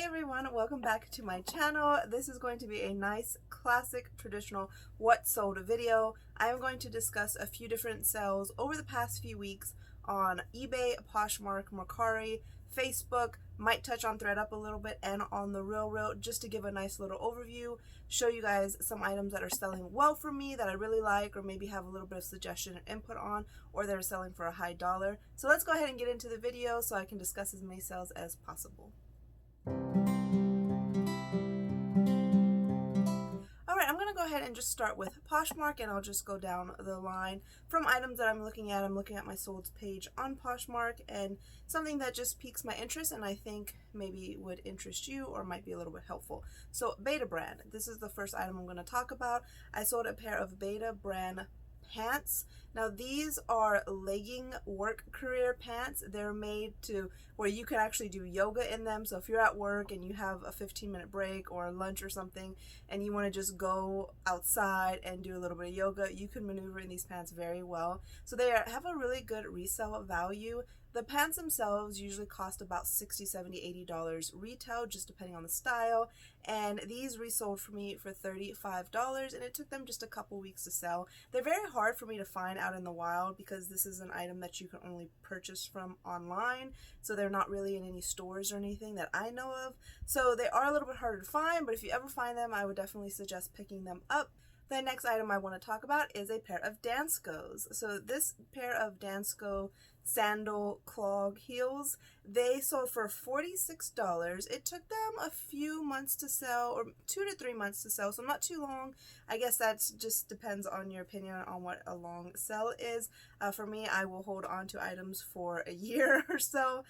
Hey everyone, welcome back to my channel. This is going to be a nice classic traditional what sold video. I am going to discuss a few different sales over the past few weeks on eBay, Poshmark, Mercari, Facebook, might touch on ThreadUp a little bit, and on the Real just to give a nice little overview, show you guys some items that are selling well for me that I really like, or maybe have a little bit of suggestion and input on, or they're selling for a high dollar. So let's go ahead and get into the video so I can discuss as many sales as possible. Alright, I'm going to go ahead and just start with Poshmark, and I'll just go down the line from items that I'm looking at. I'm looking at my solds page on Poshmark, and something that just piques my interest and I think maybe would interest you or might be a little bit helpful. So Beta brand, this is the first item I'm going to talk about. I sold a pair of Beta brand pants. Now these are legging work career pants. They're made to where you can actually do yoga in them. So if you're at work and you have a 15-minute break or lunch or something and you want to just go outside and do a little bit of yoga, you can maneuver in these pants very well. So they have a really good resale value. The pants themselves usually cost about $60, $70, $80 retail, just depending on the style, and these resold for me for $35, and it took them just a couple weeks to sell. They're very hard for me to find out in the wild because this is an item that you can only purchase from online, so they're not really in any stores or anything that I know of. So they are a little bit harder to find, but if you ever find them, I would definitely suggest picking them up. The next item I want to talk about is a pair of Danskos. So this pair of Dansko sandal clog heels, they sold for $46. It took them a few months to sell, or 2 to 3 months to sell, so not too long. I guess that just depends on your opinion on what a long sell is. For me, I will hold on to items for a year or so.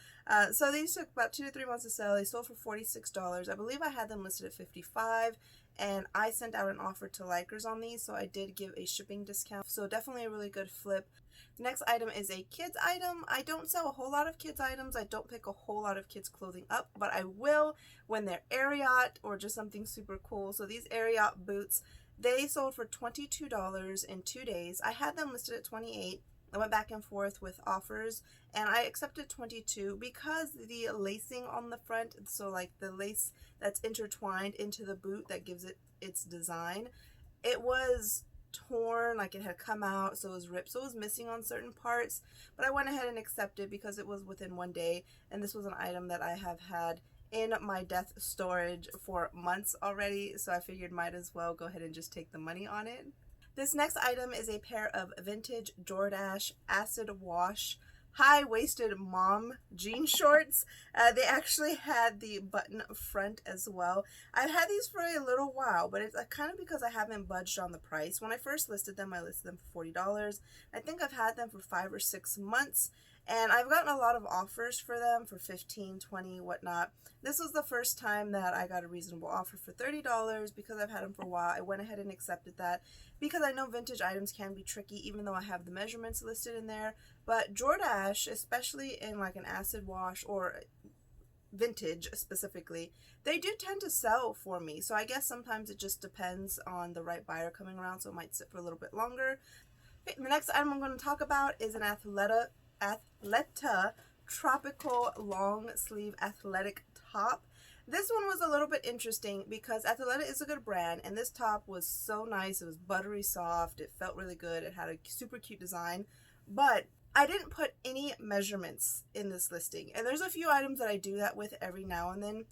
So these took about 2 to 3 months to sell. They sold for $46. I believe I had them listed at $55. And I sent out an offer to likers on these, so I did give a shipping discount. So definitely a really good flip. The next item is a kids item. I don't sell a whole lot of kids items. I don't pick a whole lot of kids clothing up, but I will when they're Ariat or just something super cool. So these Ariat boots, they sold for $22 in 2 days. I had them listed at $28. I went back and forth with offers and I accepted $22 because the lacing on the front, so like the lace that's intertwined into the boot that gives it its design, it was torn, like it had come out, so it was ripped, so it was missing on certain parts, but I went ahead and accepted because it was within 1 day, and this was an item that I have had in my death storage for months already, so I figured might as well go ahead and just take the money on it. This next item is a pair of vintage Jordache acid wash high-waisted mom jean shorts. They actually had the button front as well. I've had these for a little while, but it's kind of because I haven't budged on the price. When I first listed them, I listed them for $40. I think I've had them for 5 or 6 months, and I've gotten a lot of offers for them for $15, $20, whatnot. This was the first time that I got a reasonable offer for $30 because I've had them for a while. I went ahead and accepted that because I know vintage items can be tricky even though I have the measurements listed in there. But Jordache, especially in like an acid wash or vintage specifically, they do tend to sell for me. So I guess sometimes it just depends on the right buyer coming around, so it might sit for a little bit longer. Okay, the next item I'm going to talk about is an Athleta tropical long sleeve athletic top. This one was a little bit interesting because Athleta is a good brand, and this top was so nice. It was buttery soft, it felt really good, it had a super cute design, but I didn't put any measurements in this listing, and there's a few items that I do that with every now and then.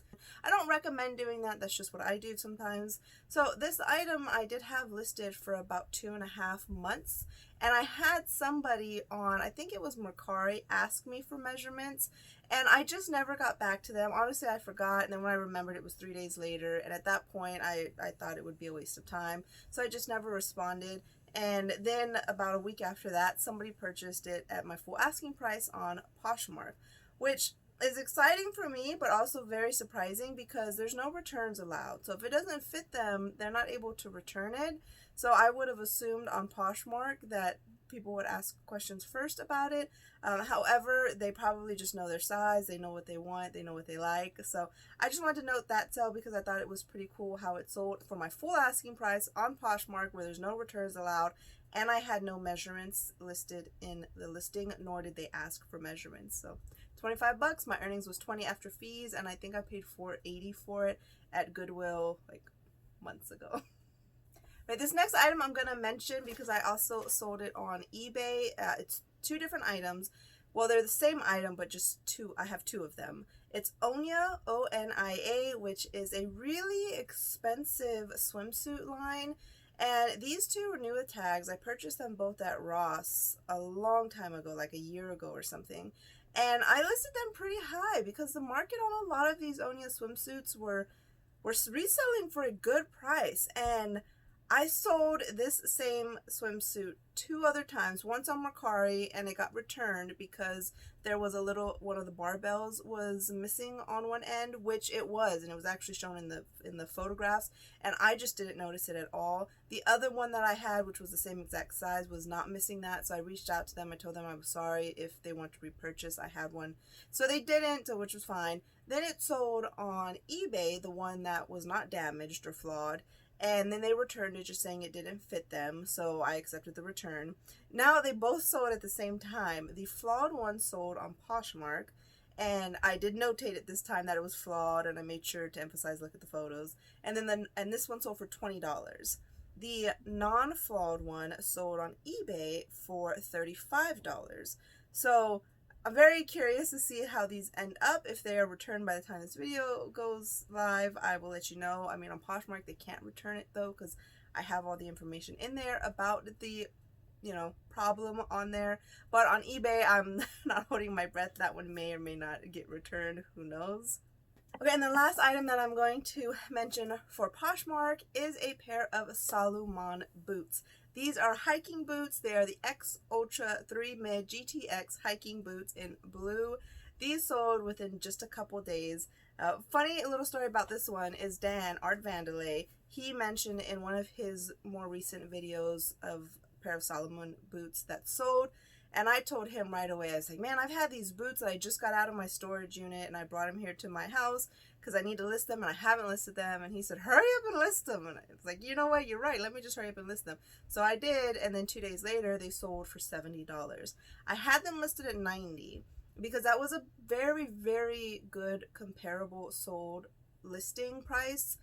I don't recommend doing that, that's just what I do sometimes. So this item I did have listed for about 2.5 months, and I had somebody on, I think it was Mercari, ask me for measurements, and I just never got back to them. Honestly, I forgot, and then when I remembered, it was 3 days later, and at that point I thought it would be a waste of time, so I just never responded. And then about a week after that, somebody purchased it at my full asking price on Poshmark, which is exciting for me, but also very surprising because there's no returns allowed. So if it doesn't fit them, they're not able to return it. So I would have assumed on Poshmark that people would ask questions first about it. However, they probably just know their size, they know what they want, they know what they like. So I just wanted to note that sale because I thought it was pretty cool how it sold for my full asking price on Poshmark where there's no returns allowed, and I had no measurements listed in the listing, nor did they ask for measurements. So 25 bucks. My earnings was 20 after fees, and I think I paid $4.80 for it at Goodwill like months ago. Right, this next item I'm gonna mention because I also sold it on eBay. It's two different items. Well, they're the same item, but just two. I have two of them. It's Onia, O-N-I-A, which is a really expensive swimsuit line. And these two were new with tags. I purchased them both at Ross a long time ago, like a year ago or something. And I listed them pretty high because the market on a lot of these Onia swimsuits were reselling for a good price. And I sold this same swimsuit two other times, once on Mercari, and it got returned because there was one of the barbells was missing on one end, which it was, and it was actually shown in the photographs, and I just didn't notice it at all. The other one that I had, which was the same exact size, was not missing that, so I reached out to them. I told them I was sorry if they wanted to repurchase. I had one. So they didn't, which was fine. Then it sold on eBay, the one that was not damaged or flawed, and then they returned it, just saying it didn't fit them, so I accepted the return. Now they both sold at the same time. The flawed one sold on Poshmark, and I did notate it this time that it was flawed, and I made sure to emphasize, look at the photos. And then this one sold for $20. The non-flawed one sold on eBay for $35. So I'm very curious to see how these end up. If they are returned by the time this video goes live, I will let you know. I mean, on Poshmark, they can't return it, though, because I have all the information in there about the, problem on there. But on eBay, I'm not holding my breath. That one may or may not get returned. Who knows? Okay, and the last item that I'm going to mention for Poshmark is a pair of Salomon boots. These are hiking boots. They are the X Ultra 3 Mid GTX hiking boots in blue. These sold within just a couple days. Funny little story about this one is Dan, Art Vandelay, he mentioned in one of his more recent videos of a pair of Salomon boots that sold. And I told him right away, I was like, man, I've had these boots that I just got out of my storage unit and I brought them here to my house because I need to list them and I haven't listed them. And he said, hurry up and list them. And it's like, you know what, you're right. Let me just hurry up and list them. So I did. And then 2 days later, they sold for $70. I had them listed at $90 because that was a very, very good comparable sold listing price.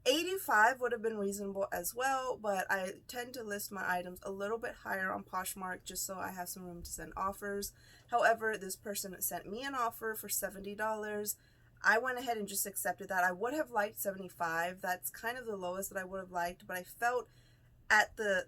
$85 would have been reasonable as well, but I tend to list my items a little bit higher on Poshmark just so I have some room to send offers. However, this person sent me an offer for $70. I went ahead and just accepted that. I would have liked $75. That's kind of the lowest that I would have liked, but I felt at the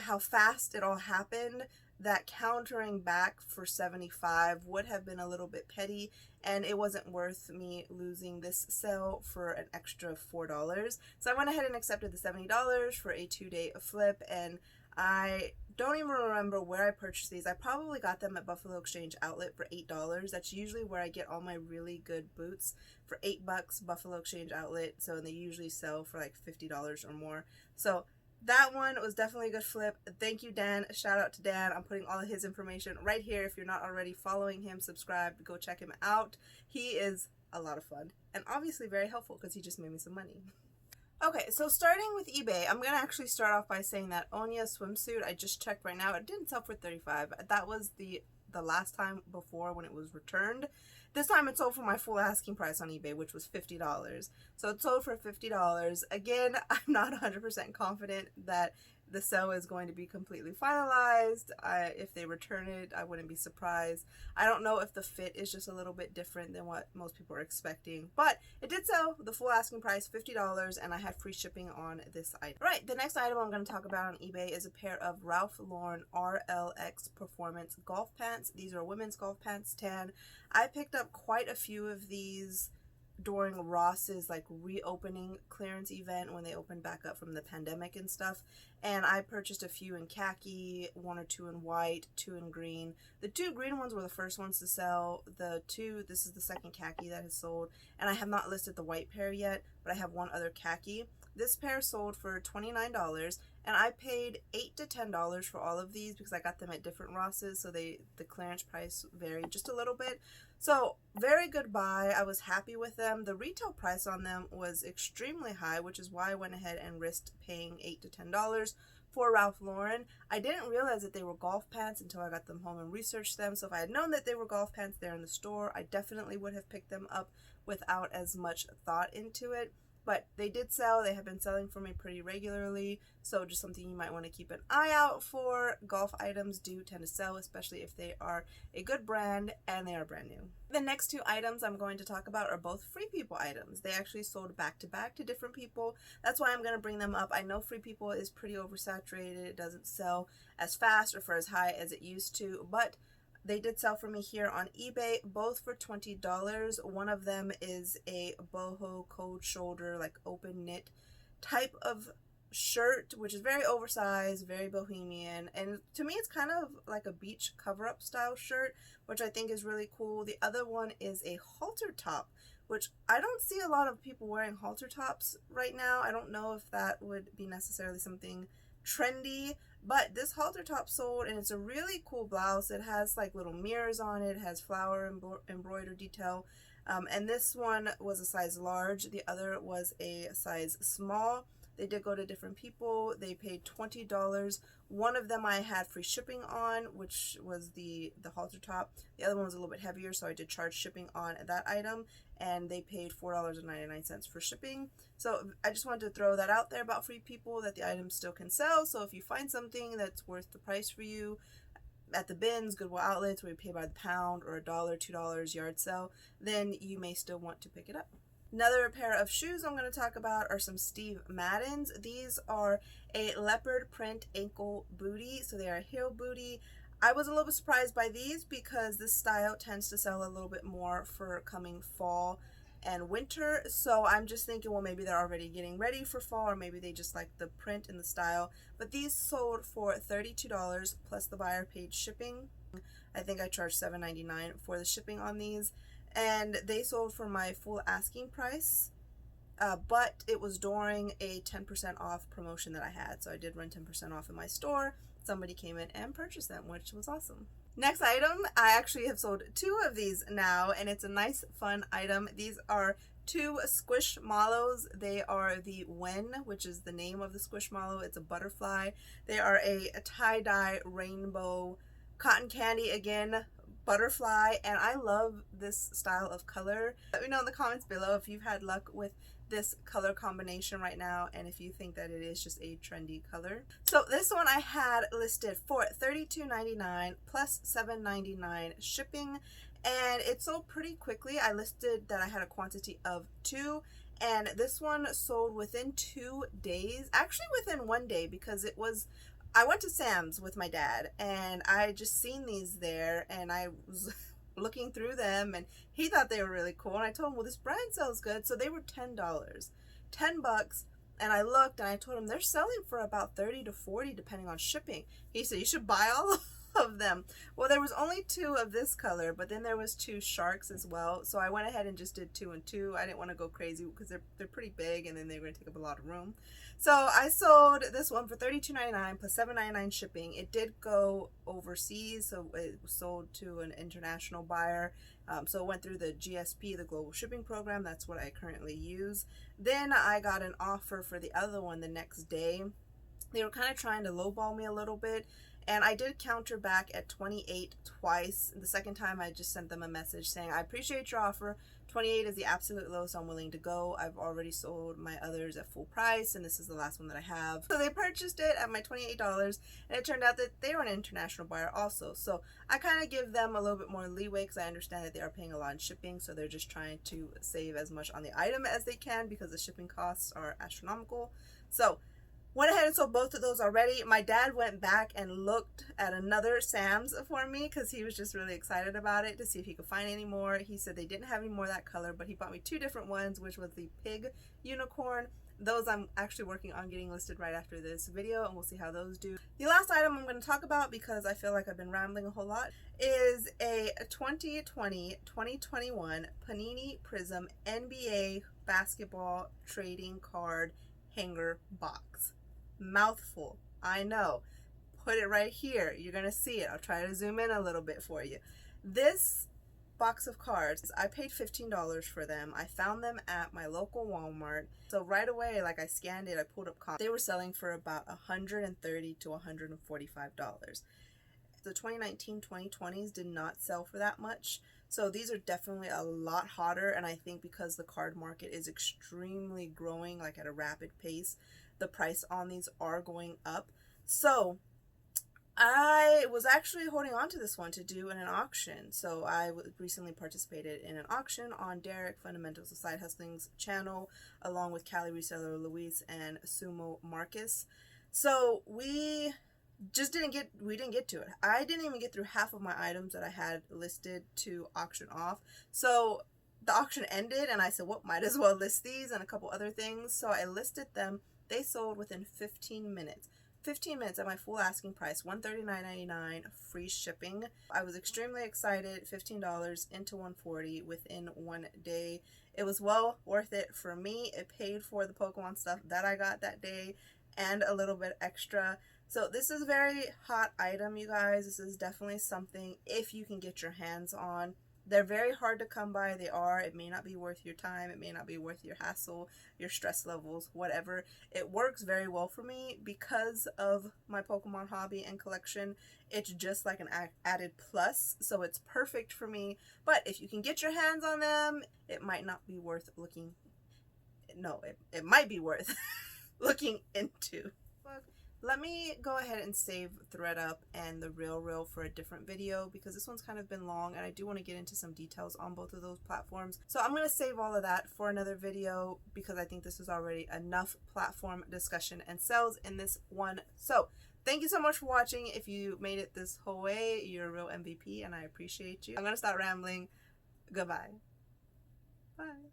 how fast it all happened that countering back for $75 would have been a little bit petty, and it wasn't worth me losing this sale for an extra $4. So I went ahead and accepted the $70 for a 2-day flip, and I don't even remember where I purchased these. I probably got them at Buffalo Exchange Outlet for $8. That's usually where I get all my really good boots, for $8, Buffalo Exchange Outlet. So they usually sell for like $50 or more. So that one was definitely a good flip. Thank you, Dan. Shout out to Dan. I'm putting all of his information right here. If you're not already following him, subscribe, go check him out. He is a lot of fun and obviously very helpful because he just made me some money. Okay, so starting with eBay, I'm going to actually start off by saying that Onia swimsuit, I just checked right now, it didn't sell for $35. That was the last time before when it was returned. This time it sold for my full asking price on eBay, which was $50. So it sold for $50. Again, I'm not 100% confident that the sale is going to be completely finalized. If they return it, I wouldn't be surprised. I don't know if the fit is just a little bit different than what most people are expecting, but it did sell the full asking price, $50, and I had free shipping on this item. All right, the next item I'm going to talk about on eBay is a pair of Ralph Lauren RLX Performance golf pants. These are women's golf pants, tan. I picked up quite a few of these during Ross's like reopening clearance event when they opened back up from the pandemic and stuff, and I purchased a few in khaki, 1 or 2 in white, 2 in green. The 2 green ones were the first ones to sell. This is the second khaki that has sold, and I have not listed the white pair yet, but I have one other khaki. This pair sold for $29, and I paid $8 to $10 for all of these because I got them at different Rosses, so the clearance price varied just a little bit. So very good buy. I was happy with them. The retail price on them was extremely high, which is why I went ahead and risked paying $8 to $10 for Ralph Lauren. I didn't realize that they were golf pants until I got them home and researched them. So if I had known that they were golf pants there in the store, I definitely would have picked them up without as much thought into it. But they did sell. They have been selling for me pretty regularly. So just something you might want to keep an eye out for. Golf items do tend to sell, especially if they are a good brand and they are brand new. The next two items I'm going to talk about are both Free People items. They actually sold back to back to different people. That's why I'm going to bring them up. I know Free People is pretty oversaturated. It doesn't sell as fast or for as high as it used to, but they did sell for me here on eBay, both for $20. One of them is a boho cold shoulder, like open knit type of shirt, which is very oversized, very bohemian, and to me it's kind of like a beach cover-up style shirt, which I think is really cool. The other one is a halter top, which I don't see a lot of people wearing halter tops right now. I don't know if that would be necessarily something trendy, but this halter top sold, and it's a really cool blouse. It has like little mirrors on it, has flower embroidered detail, and this one was a size large. The other was a size small. They did go to different people. They paid $20. One of them I had free shipping on, which was the halter top. The other one was a little bit heavier, so I did charge shipping on that item, and they paid $4.99 for shipping. So I just wanted to throw that out there about Free People, that the items still can sell. So if you find something that's worth the price for you at the bins, Goodwill outlets, where you pay by the pound, or $1, $2 yard sale, then you may still want to pick it up. Another pair of shoes I'm going to talk about are some Steve Maddens. These are a leopard print ankle booty, so they are a heel booty. I was a little bit surprised by these because this style tends to sell a little bit more for coming fall and winter, so I'm just thinking, well, maybe they're already getting ready for fall, or maybe they just like the print and the style. But these sold for $32 plus the buyer paid shipping. I think I charged $7.99 for the shipping on these, and they sold for my full asking price, but it was during a 10% off promotion that I had, so I did run 10% off in my store. Somebody came in and purchased them, which was awesome. Next item, I actually have sold 2 of these now, and it's a nice fun item. These are 2 Squishmallows. They are the Wen, which is the name of the Squishmallow. It's a butterfly. They are a tie-dye rainbow cotton candy, again, butterfly, and I love this style of color. Let me know in the comments below if you've had luck with this color combination right now, and if you think that it is just a trendy color. So this one I had listed for $32.99 plus $7.99 shipping, and it sold pretty quickly. I listed that I had a quantity of 2, and this one sold within 2 days, actually within 1 day, because it was, I went to Sam's with my dad, and I just seen these there, and I was looking through them, and he thought they were really cool, and I told him, well, this brand sells good. So they were $10, $10, and I looked, and I told him they're selling for about $30 to $40 depending on shipping. He said you should buy all of them. Well, there was only 2 of this color, but then there was 2 sharks as well, so I went ahead and just did 2 and 2. I didn't want to go crazy because they're pretty big, and then they're going to take up a lot of room. So I sold this one for $32.99 plus $7.99 shipping. It did go overseas, so it was sold to an international buyer. So it went through the GSP, the Global Shipping Program. That's what I currently use. Then I got an offer for the other one the next day. They were kind of trying to lowball me a little bit, and I did counter back at 28 twice. The second time I just sent them a message saying, I appreciate your offer. 28 is the absolute lowest I'm willing to go. I've already sold my others at full price, and this is the last one that I have. So they purchased it at my $28, and it turned out that they were an international buyer also. So I kind of give them a little bit more leeway because I understand that they are paying a lot in shipping, so they're just trying to save as much on the item as they can because the shipping costs are astronomical. So went ahead and sold both of those already. My dad went back and looked at another Sam's for me because he was just really excited about it to see if he could find any more. He said they didn't have any more of that color, but he bought me 2 different ones, which was the pig unicorn. Those I'm actually working on getting listed right after this video, and we'll see how those do. The last item I'm going to talk about, because I feel like I've been rambling a whole lot, is a 2020-2021 Panini Prizm NBA basketball trading card hanger box. Mouthful, I know. Put it right here. You're gonna see it. I'll try to zoom in a little bit for you. This box of cards. I paid $15 for them. I found them at my local Walmart. So right away, like, I scanned it, I pulled up comps. They were selling for about $130 to $145. The 2019-2020s did not sell for that much. So these are definitely a lot hotter, and I think because the card market is extremely growing, like at a rapid pace, the price on these are going up. So I was actually holding on to this one to do in an auction. So I recently participated in an auction on Derek, Fundamentals of Side Hustling's channel, along with Cali reseller Luis and Sumo Marcus. So we didn't get to it. I didn't even get through half of my items that I had listed to auction off. So the auction ended and I said, well, might as well list these and a couple other things. So I listed them. They sold within 15 minutes. 15 minutes at my full asking price, $139.99, free shipping. I was extremely excited. $15 into $140 within one day. It was well worth it for me. It paid for the Pokemon stuff that I got that day and a little bit extra. So this is a very hot item, you guys. This is definitely something if you can get your hands on. They're very hard to come by. They are. It may not be worth your time. It may not be worth your hassle, your stress levels, whatever. It works very well for me because of my Pokemon hobby and collection. It's just like an added plus, so it's perfect for me. But if you can get your hands on them, it might not be worth looking. No, it might be worth looking into. Let me go ahead and save ThreadUp and the Real for a different video because this one's kind of been long and I do want to get into some details on both of those platforms. So I'm going to save all of that for another video because I think this is already enough platform discussion and sales in this one. So thank you so much for watching. If you made it this whole way, you're a real MVP and I appreciate you. I'm going to stop rambling. Goodbye. Bye.